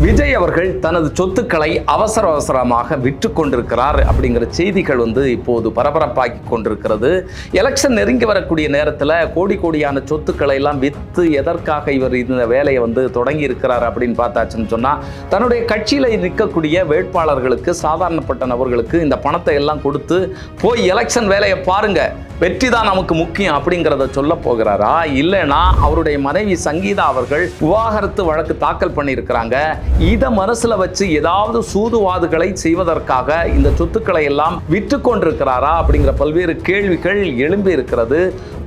விஜய் அவர்கள் தனது சொத்துக்களை அவசரமாக விற்று கொண்டிருக்கிறார் அப்படிங்கிற செய்திகள் இப்போது பரபரப்பாக்கி கொண்டிருக்கிறது. எலெக்ஷன் நெருங்கி வரக்கூடிய நேரத்தில் கோடியான சொத்துக்களை எல்லாம் விற்று எதற்காக இவர் இந்த வேலையை தொடங்கி இருக்கிறார் அப்படின்னு பார்த்தாச்சுன்னு சொன்னால், தன்னுடைய கட்சியில் நிற்கக்கூடிய வேட்பாளர்களுக்கு, சாதாரணப்பட்ட நபர்களுக்கு இந்த பணத்தை எல்லாம் கொடுத்து போய் எலெக்ஷன் வேலையை பாருங்க, வெற்றி தான் நமக்கு முக்கியம் அப்படிங்கிறத சொல்ல போகிறாரா? இல்லைனா அவருடைய மனைவி சங்கீதா அவர்கள் விவாகரத்து வழக்கு தாக்கல் பண்ணியிருக்கிறாங்க. இதை மனசுல வச்சு ஏதாவது சூதுவாதுகளை செய்வதற்காக இந்த சொத்துக்களை எல்லாம் விற்று கொண்டிருக்கிறாரா அப்படிங்கிற பல்வேறு கேள்விகள் எழும்பி இருக்கிறது.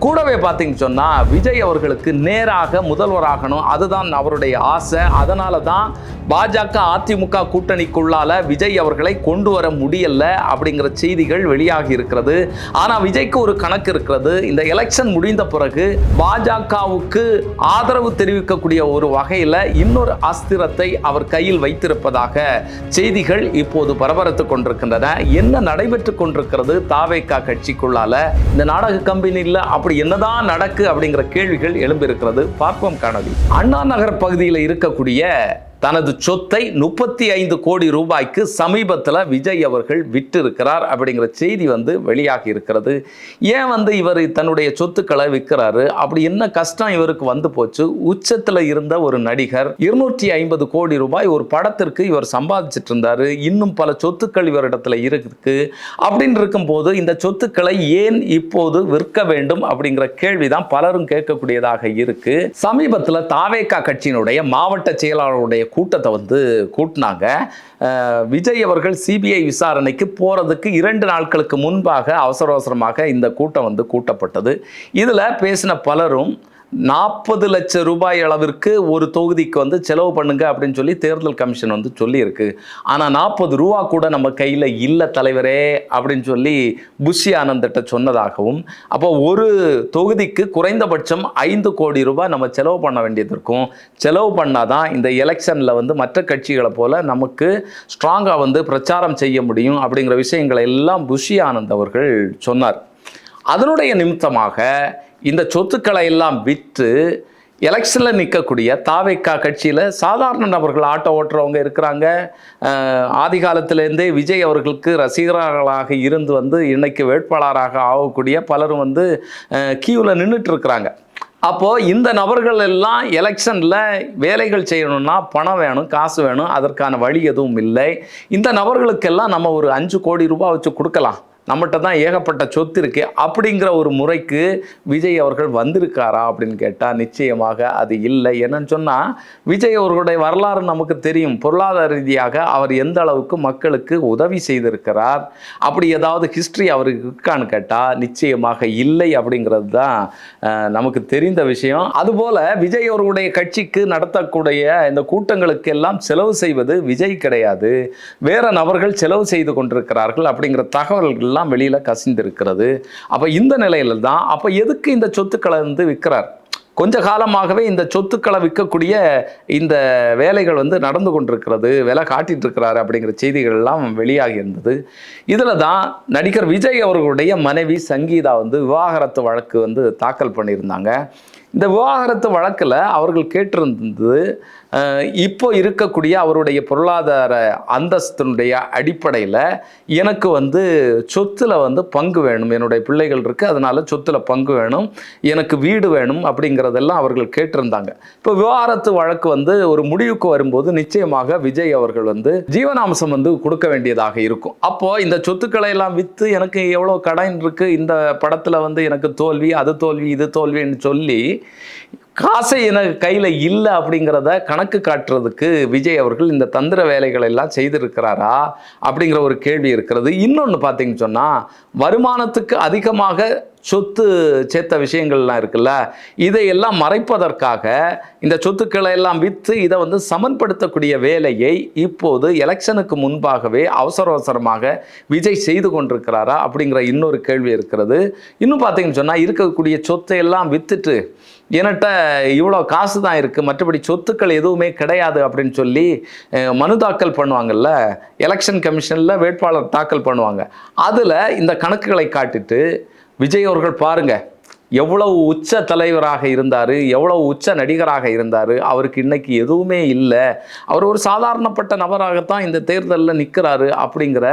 கூடவே பார்த்தீங்கன்னு சொன்னா, விஜய் அவர்களுக்கு நேராக முதல்வராகணும், அதுதான் அவருடைய ஆசை. அதனால தான் பாஜக அதிமுக கூட்டணிக்குள்ளால விஜய் அவர்களை கொண்டு வர முடியல அப்படிங்கிற செய்திகள் வெளியாகி இருக்கிறது. ஆனா விஜய்க்கு ஒரு கணக்கு இருக்கிறது. இந்த எலெக்ஷன் முடிந்த பிறகு பாஜகவுக்கு ஆதரவு தெரிவிக்கக்கூடிய ஒரு வகையில் இன்னொரு அஸ்திரத்தை அவர் கையில் வைத்திருப்பதாக செய்திகள் இப்போது பரபரத்து கொண்டிருக்கின்றன. என்ன நடைபெற்று கொண்டிருக்கிறது தாவேகா கட்சிக்குள்ளால? இந்த நாடக கம்பெனியில் அப்படி என்னதான் நடக்கு அப்படிங்கிற கேள்விகள் எழும்பியிருக்கிறது. பார்ப்போம் காணொலி. அண்ணா நகர் பகுதியில் இருக்கக்கூடிய தனது சொத்தை 35 கோடி ரூபாய்க்கு சமீபத்தில் விஜய் அவர்கள் விட்டு இருக்கிறார் அப்படிங்கிற செய்தி வெளியாகி இருக்கிறது. ஏன் இவர் தன்னுடைய சொத்துக்களை விற்கிறாரு? அப்படி என்ன கஷ்டம் இவருக்கு வந்து போச்சு? உச்சத்தில் இருந்த ஒரு நடிகர் 250 கோடி ரூபாய் ஒரு படத்திற்கு இவர் சம்பாதிச்சிட்டு இருந்தாரு. இன்னும் பல சொத்துக்கள் இவரிடத்துல இருக்கு. அப்படின்னு இருக்கும்போது இந்த சொத்துக்களை ஏன் இப்போது விற்க வேண்டும் அப்படிங்கிற கேள்விதான் பலரும் கேட்கக்கூடியதாக இருக்கு. சமீபத்தில் தாவேகா கட்சியினுடைய மாவட்ட செயலாளருடைய கூட்டத்தை கூட்டினாங்க. விஜய் அவர்கள் சிபிஐ விசாரணைக்கு போறதுக்கு 2 நாட்களுக்கு முன்பாக அவசரமாக இந்த கூட்டம் கூட்டப்பட்டது. இதுல பேசின பலரும் 40 லட்சம் ரூபாய் அளவிற்கு ஒரு தொகுதிக்கு செலவு பண்ணுங்க அப்படின்னு சொல்லி தேர்தல் கமிஷன் சொல்லியிருக்கு. ஆனால் 40 ரூபா கூட நம்ம கையில் இல்லை தலைவரே அப்படின்னு சொல்லி புஷி ஆனந்திட்ட சொன்னதாகவும், அப்போ ஒரு தொகுதிக்கு குறைந்தபட்சம் 5 கோடி ரூபாய் நம்ம செலவு பண்ண வேண்டியது இருக்கும். செலவு பண்ணாதான் இந்த எலெக்ஷனில் மற்ற கட்சிகளை போல நமக்கு ஸ்ட்ராங்காக பிரச்சாரம் செய்ய முடியும் அப்படிங்கிற விஷயங்களை எல்லாம் புஷி ஆனந்த் அவர்கள் சொன்னார். அதனுடைய நிமித்தமாக இந்த சொத்துக்களை எல்லாம் விற்று எலெக்ஷனில் நிற்கக்கூடிய தாவேகா கட்சியில் சாதாரண நபர்கள், ஆட்டோ ஓட்டுறவங்க இருக்கிறாங்க. ஆதி காலத்திலேருந்தே விஜய் அவர்களுக்கு ரசிகர்களாக இருந்து இன்னைக்கு வேட்பாளராக ஆகக்கூடிய பலரும் கியூவில் நின்றுட்டு இருக்கிறாங்க. அப்போது இந்த நபர்கள் எல்லாம் எலெக்ஷனில் வேலைகள் செய்யணும்னா பணம் வேணும், காசு வேணும். அதற்கான வழி எதுவும் இல்லை. இந்த நபர்களுக்கெல்லாம் நம்ம ஒரு 5 கோடி ரூபாய் வச்சு கொடுக்கலாம், நம்மகிட்ட தான் ஏகப்பட்ட சொத்து இருக்கு அப்படிங்கிற ஒரு முறைக்கு விஜய் அவர்கள் வந்திருக்காரா அப்படின்னு கேட்டால் நிச்சயமாக அது இல்லை. என்னன்னு சொன்னால், விஜய் அவர்களுடைய வரலாறு நமக்கு தெரியும். பொருளாதார ரீதியாக அவர் எந்த அளவுக்கு மக்களுக்கு உதவி செய்திருக்கிறார், அப்படி ஏதாவது ஹிஸ்ட்ரி அவருக்கு இருக்கான்னு கேட்டால் நிச்சயமாக இல்லை அப்படிங்கிறது தான் நமக்கு தெரிந்த விஷயம். அதுபோல் விஜய் அவர்களுடைய கட்சிக்கு நடத்தக்கூடிய இந்த கூட்டங்களுக்கு எல்லாம் செலவு செய்வது விஜய் கிடையாது, வேற நபர்கள் செலவு செய்து கொண்டிருக்கிறார்கள் அப்படிங்கிற தகவல்கள் எல்லாம் வெளியில கசிந்திருக்கிறது. அப்ப இந்த நிலையில தான் அப்ப எதுக்கு இந்த சொத்துக்களை விற்கிறார்? கொஞ்ச காலமாகவே இந்த சொத்துக்களை விற்கக்கூடிய இந்த வேலைகள் நடந்து கொண்டிருக்கிறது, விலை காட்டிட்டு இருக்கிறாரு அப்படிங்கிற செய்திகள் எல்லாம் வெளியாகி இருந்தது. இதுல தான் நடிகர் விஜய் அவர்களுடைய மனைவி சங்கீதா விவாகரத்து வழக்கு தாக்கல் பண்ணியிருந்தாங்க. இந்த விவாகரத்து வழக்கில் அவர்கள் கேட்டிருந்தது, இப்போ இருக்கக்கூடிய அவருடைய பொருளாதார அந்தஸ்தினுடைய அடிப்படையில் எனக்கு சொத்தில் பங்கு வேணும், என்னுடைய பிள்ளைகள் இருக்குது, அதனால் சொத்தில் பங்கு வேணும், எனக்கு வீடு வேணும் அப்படிங்கிறதெல்லாம் அவர்கள் கேட்டிருந்தாங்க. இப்போ விவாகரத்து வழக்கு ஒரு முடிவுக்கு வரும்போது நிச்சயமாக விஜய் அவர்கள் ஜீவனாம்சம் கொடுக்க வேண்டியதாக இருக்கும். அப்போது இந்த சொத்துக்களை எல்லாம் விற்று எனக்கு எவ்வளோ கடன் இருக்குது, இந்த படத்தில் எனக்கு தோல்வி, அது தோல்வி, இது தோல்வின்னு சொல்லி காசை எனக்கு கையில் இல்லை அப்படிங்கிறத கணக்கு காட்டுறதுக்கு விஜய் அவர்கள் இந்த தந்திர வேலைகளை எல்லாம் செய்திருக்கிறாரா அப்படிங்கிற ஒரு கேள்வி இருக்கிறது. இன்னொன்று பார்த்தீங்கன்னு சொன்னால், வருமானத்துக்கு அதிகமாக சொத்து சேர்த்த விஷயங்கள்லாம் இருக்குல்ல, இதையெல்லாம் மறைப்பதற்காக இந்த சொத்துக்களை எல்லாம் விற்று இதை சமன்படுத்தக்கூடிய வேலையை இப்போது எலெக்ஷனுக்கு முன்பாகவே அவசரமாக விஜய் செய்து கொண்டிருக்கிறாரா அப்படிங்கிற இன்னொரு கேள்வி இருக்கிறது. இன்னும் பார்த்தீங்கன்னு சொன்னால், இருக்கக்கூடிய சொத்தை எல்லாம் விற்றுட்டு என்கிட்ட இவ்வளோ காசு தான் இருக்குது, மற்றபடி சொத்துக்கள் எதுவுமே கிடையாது அப்படின்னு சொல்லி மனு தாக்கல் பண்ணுவாங்கல்ல, எலெக்ஷன் கமிஷனில் வேட்பாளர் தாக்கல் பண்ணுவாங்க. அதில் இந்த கணக்குகளை காட்டிட்டு விஜய் அவர்கள் பாருங்க, எவ்வளவு உச்ச தலைவராக இருந்தார், எவ்வளவு உச்ச நடிகராக இருந்தார், அவருக்கு இன்னைக்கு எதுவுமே இல்லை, அவர் ஒரு சாதாரணப்பட்ட நபராகத்தான் இந்த தேர்தலில் நிற்கிறாரு அப்படிங்கிற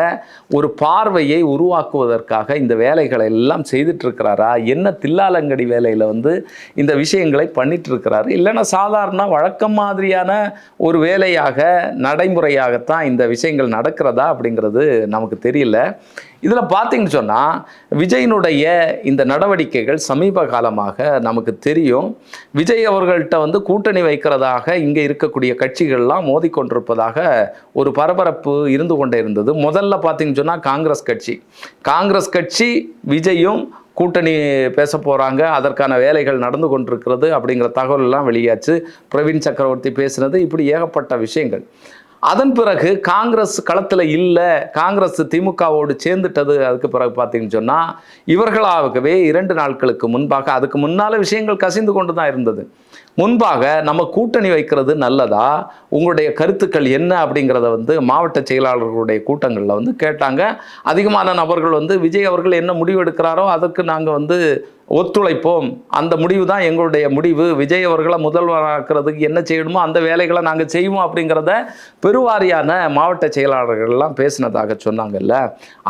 ஒரு பார்வையை உருவாக்குவதற்காக இந்த வேலைகளை எல்லாம் செய்துட்டு இருக்கிறாரா, என்ன தில்லாலங்கடி வேலையில் வந்து இந்த விஷயங்களை பண்ணிட்டு இருக்கிறாரு, இல்லைன்னா சாதாரண வழக்கம் மாதிரியான ஒரு வேலையாக நடைமுறையாகத்தான் இந்த விஷயங்கள் நடக்கிறதா அப்படிங்கிறது நமக்கு தெரியல. இதில் பார்த்தீங்கன்னு சொன்னால் விஜயினுடைய இந்த நடவடிக்கைகள் சமீப காலமாக நமக்கு தெரியும். விஜய் அவர்கள்ட்ட வந்து கூட்டணி வைக்கிறதாக இங்கே இருக்கக்கூடிய கட்சிகள்லாம் மோதிக்கொண்டிருப்பதாக ஒரு பரபரப்பு இருந்து கொண்டே இருந்தது. முதல்ல பார்த்தீங்கன்னு சொன்னால் காங்கிரஸ் கட்சி விஜயும் கூட்டணி பேச போகிறாங்க, அதற்கான வேலைகள் நடந்து கொண்டிருக்கிறது அப்படிங்கிற தகவலெல்லாம் வெளியாச்சு. பிரவீன் சக்கரவர்த்தி பேசினது, இப்படி ஏகப்பட்ட விஷயங்கள். அதன் பிறகு காங்கிரஸ் களத்தில் இல்லை, காங்கிரஸ் திமுகவோடு சேர்ந்துட்டது. அதுக்கு பிறகு பார்த்தீங்கன்னு சொன்னால் இவர்களாகவே 2 நாட்களுக்கு முன்பாக, அதுக்கு முன்னால் விஷயங்கள் கசிந்து கொண்டு தான் இருந்தது, முன்பாக நம்ம கூட்டணி வைக்கிறது நல்லதா, உங்களுடைய கருத்துக்கள் என்ன அப்படிங்கிறத வந்து மாவட்ட செயலாளர்களுடைய கூட்டங்களில் வந்து கேட்டாங்க. அதிகமான நபர்கள் வந்து விஜய் அவர்கள் என்ன முடிவு எடுக்கிறாரோ அதுக்கு நாங்கள் வந்து ஒத்துழைப்போம், அந்த முடிவு தான் எங்களுடைய முடிவு, விஜய் அவர்களை முதல்வராக்கிறதுக்கு என்ன செய்யணுமோ அந்த வேலைகளை நாங்கள் செய்வோம் அப்படிங்கிறத பெருவாரியான மாவட்ட செயலாளர்கள்லாம் பேசினதாக சொன்னாங்கல்ல.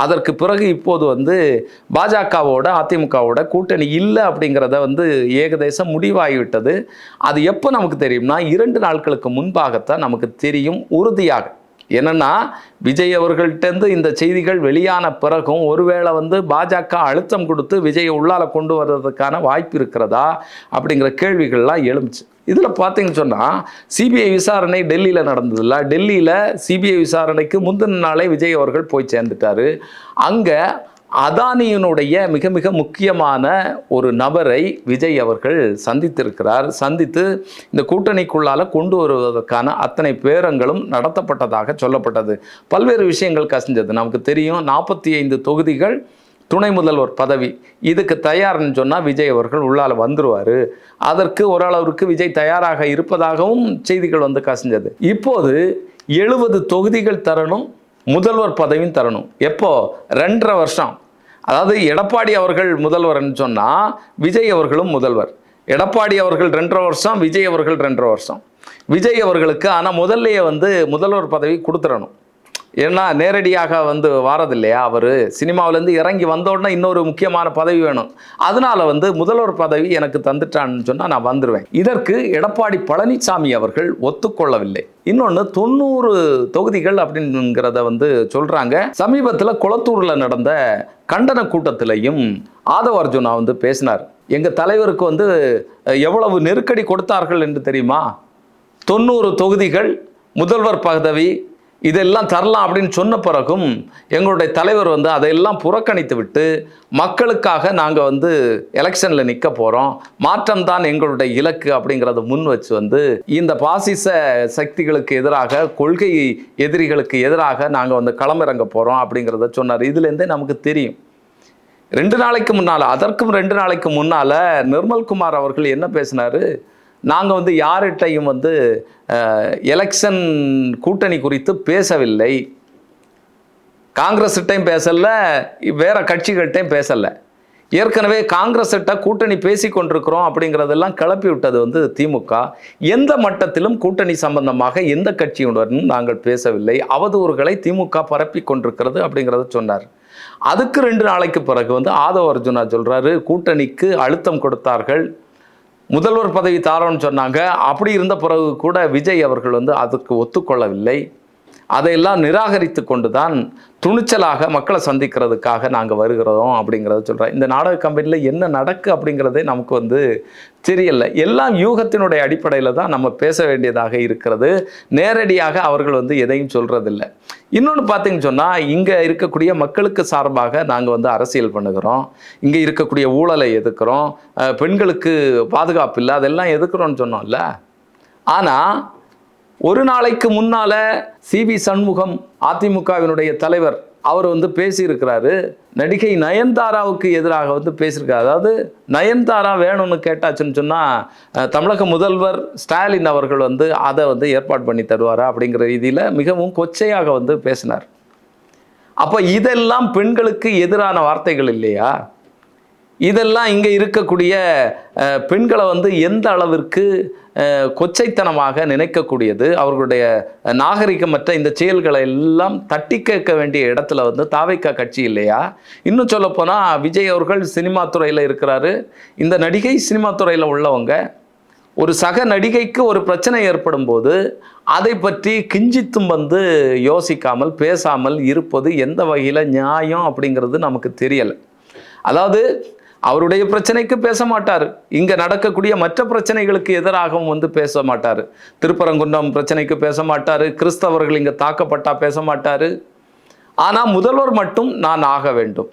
அதற்கு பிறகு இப்போது வந்து பாஜகவோட அதிமுகவோட கூட்டணி இல்லை அப்படிங்கிறத வந்து ஏகதேசம் முடிவாகிவிட்டது. அது எப்போ நமக்கு தெரியும்னா 2 நாட்களுக்கு முன்பாகத்தான் நமக்கு தெரியும் உறுதியாக. என்னன்னா விஜய் அவர்கள்ட்டேருந்து இந்த செய்திகள் வெளியான பிறகும் ஒருவேளை வந்து பாஜக அழுத்தம் கொடுத்து விஜயை உள்ளால கொண்டு வர்றதுக்கான வாய்ப்பு இருக்கிறதா அப்படிங்கிற கேள்விகள்லாம் எழுந்துச்சு. இதில் பார்த்தீங்கன்னு சொன்னால் சிபிஐ விசாரணை டெல்லியில் நடந்ததில்ல, டெல்லியில் சிபிஐ விசாரணைக்கு முந்தின நாளே விஜய் அவர்கள் போய் சேர்ந்துட்டாரு. அங்கே அதானியினுடைய மிக மிக முக்கியமான ஒரு நபரை விஜய் அவர்கள் சந்தித்திருக்கிறார். சந்தித்து இந்த கூட்டணிக்குள்ளால கொண்டு வருவதற்கான அத்தனை பேரங்களும் நடத்தப்பட்டதாக சொல்லப்பட்டது. பல்வேறு விஷயங்கள் கசிஞ்சது. நமக்கு தெரியும் 45 தொகுதிகள், துணை முதல்வர் பதவி, இதுக்கு தயார்னு சொன்னால் விஜய் அவர்கள் உள்ளால வந்துருவார். அதற்கு ஓரளவுக்கு விஜய் தயாராக இருப்பதாகவும் செய்திகள் வந்து கசிஞ்சது. இப்போது 70 தொகுதிகள் தரணும், முதல்வர் பதவியும் தரணும். எப்போ? 2.5 வருஷம். அதாவது எடப்பாடி அவர்கள் முதல்வர்னு சொன்னால் விஜய் அவர்களும் முதல்வர். எடப்பாடி அவர்கள் 2.5 வருஷம், விஜய் அவர்கள் 2.5 வருஷம். விஜய் அவர்களுக்கு ஆனால் முதல்லையே வந்து முதல்வர் பதவி கொடுத்துடணும். ஏன்னா நேரடியாக வந்து வாரது இல்லையா, அவர் சினிமாவிலேருந்து இறங்கி வந்தோடனே இன்னொரு முக்கியமான பதவி வேணும். அதனால் வந்து முதல்வர் பதவி எனக்கு தந்துட்டான்னு சொன்னால் நான் வந்துடுவேன். இதற்கு எடப்பாடி பழனிசாமி அவர்கள் ஒத்துக்கொள்ளவில்லை. இன்னொன்று 90 தொகுதிகள் அப்படிங்கிறத வந்து சொல்கிறாங்க. சமீபத்தில் குளத்தூரில் நடந்த கண்டன கூட்டத்திலையும் ஆதவ அர்ஜுனா வந்து பேசினார். எங்கள் தலைவருக்கு வந்து எவ்வளவு நெருக்கடி கொடுத்தார்கள் என்று தெரியுமா? 90 தொகுதிகள், முதல்வர் பதவி, இதெல்லாம் தரலாம் அப்படின்னு சொன்ன பிறகும் எங்களுடைய தலைவர் வந்து அதையெல்லாம் புறக்கணித்து விட்டு மக்களுக்காக நாங்கள் வந்து எலெக்ஷனில் நிற்க போகிறோம், மாற்றம் தான் எங்களுடைய இலக்கு அப்படிங்கிறத முன் வச்சு வந்து இந்த பாசிச சக்திகளுக்கு எதிராக, கொள்கை எதிரிகளுக்கு எதிராக நாங்கள் வந்து களமிறங்க போகிறோம் அப்படிங்கிறத சொன்னார். இதுலேருந்தே நமக்கு தெரியும். 2 நாளைக்கு முன்னால், அதற்கும் 2 நாளைக்கு முன்னால் நிர்மல்குமார் அவர்கள் என்ன பேசினார்? நாங்கள் வந்து யார்கிட்டையும் வந்து எலெக்ஷன் கூட்டணி குறித்து பேசவில்லை, காங்கிரஸ்கிட்டையும் பேசலை, வேற கட்சிகள்கிட்டையும் பேசலை, ஏற்கனவே காங்கிரஸ்கிட்ட கூட்டணி பேசி கொண்டிருக்கிறோம் அப்படிங்கிறதெல்லாம் கிளப்பி விட்டது வந்து திமுக. எந்த மட்டத்திலும் கூட்டணி சம்பந்தமாக எந்த கட்சியுடனும் நாங்கள் பேசவில்லை, அவதூறுகளை திமுக பரப்பி கொண்டிருக்கிறது அப்படிங்கிறத சொன்னார். அதுக்கு 2 நாளைக்கு பிறகு வந்து ஆதவ அர்ஜுனா சொல்கிறாரு, கூட்டணிக்கு அழுத்தம் கொடுத்தார்கள், முதல்வர் பதவி தாரோன்னு சொன்னாங்க. அப்படி இருந்த பிறகு கூட விஜய் அவர்கள் வந்து அதுக்கு ஒத்துக்கொள்ளவில்லை. அதையெல்லாம் நிராகரித்து கொண்டு தான் துணிச்சலாக மக்களை சந்திக்கிறதுக்காக நாங்கள் வருகிறோம் அப்படிங்கிறத சொல்கிறேன். இந்த நாடக கம்பெனியில் என்ன நடக்கு அப்படிங்கிறதே நமக்கு வந்து தெரியல. எல்லாம் யூகத்தினுடைய அடிப்படையில் தான் நம்ம பேச வேண்டியதாக இருக்கிறது. நேரடியாக அவர்கள் வந்து எதையும் சொல்கிறதில்ல. இன்னொன்று பார்த்தீங்கன்னு சொன்னால், இங்கே இருக்கக்கூடிய மக்களுக்கு சார்பாக நாங்கள் வந்து அரசியல் பண்ணுகிறோம், இங்கே இருக்கக்கூடிய ஊழலை எதிர்க்கிறோம், பெண்களுக்கு பாதுகாப்பு இல்லை, அதெல்லாம் எதிர்க்கிறோன்னு சொன்னோம்ல. ஆனால் ஒரு நாளைக்கு முன்னால் சிவி சண்முகம் அதிமுகவினுடைய தலைவர் அவர் வந்து பேசியிருக்கிறாரு, நடிகை நயன்தாராவுக்கு எதிராக வந்து பேசியிருக்காரு. அதாவது நயன்தாரா வேணும்னு கேட்டாச்சுன்னு சொன்னால் தமிழக முதல்வர் ஸ்டாலின் அவர்கள் வந்து அதை வந்து ஏற்பாடு பண்ணி தருவாரா அப்படிங்கிற ரீதியில் மிகவும் கொச்சையாக வந்து பேசினார். அப்போ இதெல்லாம் பெண்களுக்கு எதிரான வார்த்தைகள் இல்லையா? இதெல்லாம் இங்கே இருக்கக்கூடிய பெண்களை வந்து எந்த அளவிற்கு கொச்சைத்தனமாக நினைக்கக்கூடியது, அவர்களுடைய நாகரிகமற்ற இந்த செயல்களை எல்லாம் தட்டி கேட்க வேண்டிய இடத்துல வந்து தாவேகா கட்சி இல்லையா? இன்னும் சொல்லப்போனால் விஜய் அவர்கள் சினிமா துறையில் இருக்கிறாரு, இந்த நடிகை சினிமா துறையில் உள்ளவங்க. ஒரு சக நடிகைக்கு ஒரு பிரச்சனை ஏற்படும் போது அதை பற்றி கிஞ்சித்தும் வந்து யோசிக்காமல் பேசாமல் இருப்பது எந்த வகையில் நியாயம் அப்படிங்கிறது நமக்கு தெரியலை. அதாவது அவருடைய பிரச்சனைக்கு பேச மாட்டார், இங்கே நடக்கக்கூடிய மற்ற பிரச்சனைகளுக்கு எதிராகவும் வந்து பேச மாட்டார். திருப்பரங்குன்றம் பிரச்சனைக்கு பேச மாட்டார், கிறிஸ்தவர்கள் இங்கே தாக்கப்பட்டா பேச மாட்டார். ஆனால் முதல்வர் மட்டும் நான் ஆக வேண்டும்.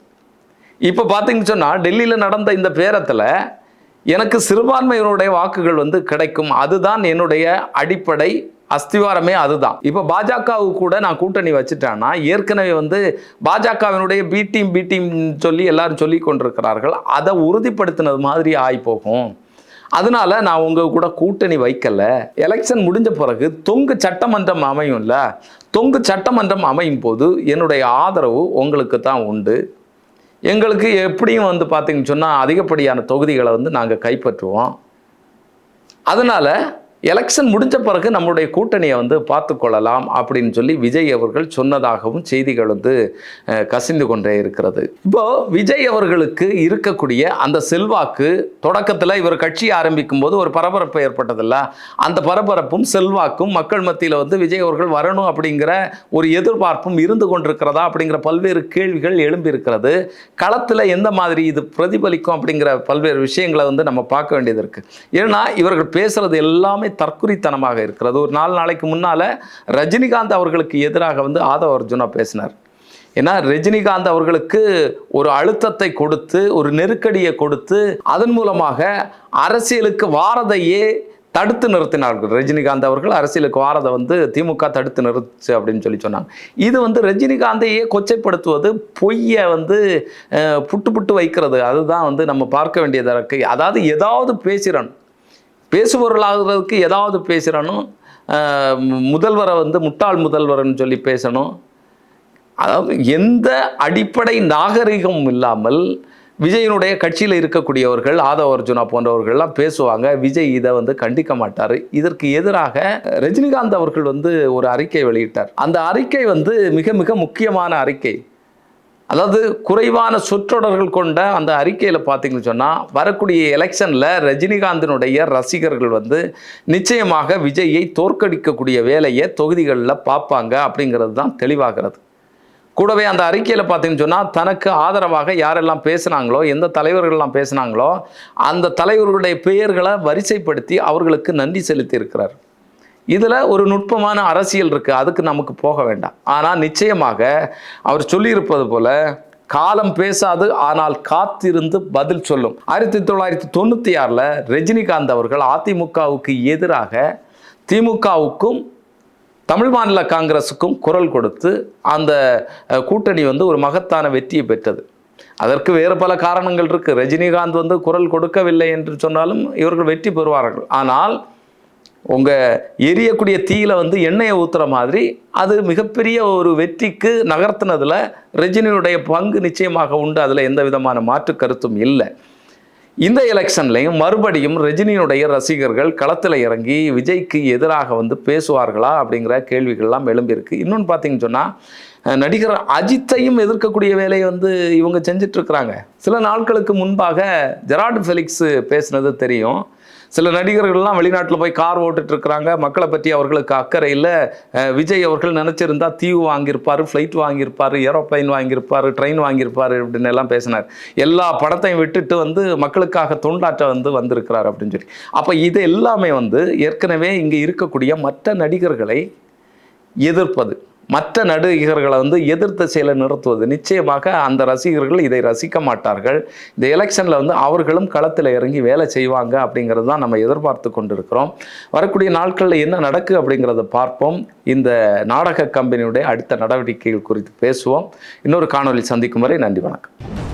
இப்போ பார்த்தீங்கன்னு சொன்னால் டெல்லியில் நடந்த இந்த பேரத்தில் எனக்கு சிறுபான்மையினுடைய வாக்குகள் வந்து கிடைக்கும், அதுதான் என்னுடைய அடிப்படை அஸ்திவாரமே அதுதான். இப்போ பாஜகவுக்கு கூட நான் கூட்டணி வச்சுட்டேன்னா ஏற்கனவே வந்து பாஜகவினுடைய பி டீம் சொல்லி எல்லாரும் சொல்லி கொண்டிருக்கிறார்கள், அதை உறுதிப்படுத்தினது மாதிரி ஆகி போகும். அதனால நான் உங்க கூட கூட்டணி வைக்கல. எலெக்ஷன் முடிஞ்ச பிறகு தொங்கு சட்டமன்றம் அமையும்ல, தொங்கு சட்டமன்றம் அமையும் போது என்னுடைய ஆதரவு உங்களுக்கு தான் உண்டு. எங்களுக்கு எப்படியும் வந்து பார்த்தீங்கன்னு சொன்னால் அதிகப்படியான தொகுதிகளை வந்து நாங்கள் கைப்பற்றுவோம். அதனால் எலெக்ஷன் முடிஞ்ச பிறகு நம்மளுடைய கூட்டணியை வந்து பார்த்து கொள்ளலாம் அப்படின்னு சொல்லி விஜய் அவர்கள் சொன்னதாகவும் செய்திகள் வந்து கசிந்து கொண்டே இருக்கிறது. இப்போ விஜய் அவர்களுக்கு இருக்கக்கூடிய அந்த செல்வாக்கு தொடக்கத்தில் இவர் கட்சி ஆரம்பிக்கும் போது ஒரு பரபரப்பு ஏற்பட்டதில்ல, அந்த பரபரப்பும் செல்வாக்கும் மக்கள் மத்தியில் வந்து விஜய் அவர்கள் வரணும் அப்படிங்கிற ஒரு எதிர்பார்ப்பும் இருந்து கொண்டிருக்கிறதா அப்படிங்கிற பல்வேறு கேள்விகள் எழும்பி இருக்கிறது. களத்தில் எந்த மாதிரி இது பிரதிபலிக்கும் அப்படிங்கிற பல்வேறு விஷயங்களை வந்து நம்ம பார்க்க வேண்டியது இருக்கு. ஏன்னா இவர்கள் பேசுறது எல்லாமே தற்குறித்தனமாக இருக்கிறது. ஒரு 4 நாளைக்கு முன்னால ரஜினிகாந்த் அவர்களுக்கு எதிராக வந்து ஆதவ அர்ஜுனா பேசினார். ஏன்னா ரஜினிகாந்த் அவர்களுக்கு ஒரு அழுத்தத்தை கொடுத்து ஒரு நெருக்கடியை கொடுத்து அதன் மூலமாக அரசியலுக்கு வாரதையே தடுத்து நிறுத்தினார்கள். ரஜினிகாந்த் அவர்கள் அரசியலுக்கு வாரதை வந்து திமுக தடுத்து நிறுத்து அப்படின்னு சொல்லி சொன்னாங்க. இது வந்து ரஜினிகாந்தையே கொச்சைப்படுத்துவது, பொய்யை வந்து புட்டு வைக்கிறது, அதுதான் வந்து நம்ம பார்க்க வேண்டியதாக இருக்கு. அதாவது ஏதாவது பேசுபொருளாகிறதுக்கு ஏதாவது பேசுகிறனும், முதல்வரை வந்து முட்டாள் முதல்வர்னு சொல்லி பேசணும். அதாவது எந்த அடிப்படை நாகரிகமும் இல்லாமல் விஜயனுடைய கட்சியில் இருக்கக்கூடியவர்கள் ஆதவ அர்ஜுனா போன்றவர்கள்லாம் பேசுவாங்க. விஜய் இதை வந்து கண்டிக்க மாட்டார். இதற்கு எதிராக ரஜினிகாந்த் அவர்கள் வந்து ஒரு அறிக்கை வெளியிட்டார். அந்த அறிக்கை வந்து மிக மிக முக்கியமான அறிக்கை. அதாவது குறைவான சொற்றொடர்கள் கொண்ட அந்த அறிக்கையில் பார்த்தீங்கன்னு சொன்னால் வரக்கூடிய எலெக்ஷனில் ரஜினிகாந்தினுடைய ரசிகர்கள் வந்து நிச்சயமாக விஜயை தோற்கடிக்கக்கூடிய வேலையை தொகுதிகளில் பார்ப்பாங்க அப்படிங்கிறது தான் தெளிவாகிறது. கூடவே அந்த அறிக்கையில் பார்த்தீங்கன்னு சொன்னால் தனக்கு ஆதரவாக யாரெல்லாம் பேசுனாங்களோ, எந்த தலைவர்கள்லாம் பேசுனாங்களோ அந்த தலைவர்களுடைய பெயர்களை வரிசைப்படுத்தி அவர்களுக்கு நன்றி செலுத்தி இருக்கிறார். இதில் ஒரு நுட்பமான அரசியல் இருக்குது, அதுக்கு நமக்கு போக வேண்டாம். ஆனால் நிச்சயமாக அவர் சொல்லியிருப்பது போல காலம் பேசாது, ஆனால் காத்திருந்து பதில் சொல்லும். 1996 ரஜினிகாந்த் அவர்கள் அதிமுகவுக்கு எதிராக திமுகவுக்கும் தமிழ் மாநில காங்கிரஸுக்கும் குரல் கொடுத்து அந்த கூட்டணி வந்து ஒரு மகத்தான வெற்றியை பெற்றது. அதற்கு வேறு பல காரணங்கள் இருக்குது. ரஜினிகாந்த் வந்து குரல் கொடுக்கவில்லை என்று சொன்னாலும் இவர்கள் வெற்றி பெறுவார்கள். ஆனால் உங்கள் எரியக்கூடிய தீயில வந்து எண்ணெயை ஊற்றுற மாதிரி அது மிகப்பெரிய ஒரு வெற்றிக்கு நகர்த்தினதில் ரஜினியுடைய பங்கு நிச்சயமாக உண்டு. அதில் எந்த விதமான மாற்று கருத்தும் இல்லை. இந்த எலெக்ஷன்லையும் மறுபடியும் ரஜினியுடைய ரசிகர்கள் களத்தில் இறங்கி விஜய்க்கு எதிராக வந்து பேசுவார்களா அப்படிங்கிற கேள்விகள்லாம் எழும்பியிருக்கு. இன்னொன்று பார்த்தீங்கன்னு சொன்னால் நடிகர் அஜித்தையும் எதிர்க்கக்கூடிய வேலையை வந்து இவங்க செஞ்சிட்ருக்கிறாங்க. சில நாட்களுக்கு முன்பாக ஜெரால்டு ஃபெலிக்ஸ் பேசுனது தெரியும். சில நடிகர்கள்லாம் வெளிநாட்டில் போய் கார் ஓட்டுட்ருக்கிறாங்க, மக்களை பற்றி அவர்களுக்கு அக்கறை இல்லை. விஜய் அவர்கள் நினச்சிருந்தா தீவு வாங்கியிருப்பார், ஃப்ளைட் வாங்கியிருப்பார், ஏரோப்ளைன் வாங்கியிருப்பார், ட்ரெயின் வாங்கியிருப்பார் அப்படின்னு எல்லாம் பேசினார். எல்லா படத்தையும் விட்டுட்டு வந்து மக்களுக்காக தொண்டாற்ற வந்திருக்கிறார் அப்படின்னு சொல்லி. அப்போ இது எல்லாமே வந்து ஏற்கனவே இங்கே இருக்கக்கூடிய மற்ற நடிகர்களை எதிர்ப்பது, மற்ற நடிகர்களை வந்து எதிர்த்த செயலை நிறுத்துவது. நிச்சயமாக அந்த ரசிகர்கள் இதை ரசிக்க மாட்டார்கள். இந்த எலெக்ஷனில் வந்து அவர்களும் களத்தில் இறங்கி வேலை செய்வாங்க அப்படிங்கிறது தான் நம்ம எதிர்பார்த்து கொண்டிருக்கிறோம். வரக்கூடிய நாட்களில் என்ன நடக்குது அப்படிங்கிறத பார்ப்போம். இந்த நாடக கம்பெனியுடைய அடுத்த நடவடிக்கைகள் குறித்து பேசுவோம். இன்னொரு காணொலி சந்திக்கும் வரை நன்றி, வணக்கம்.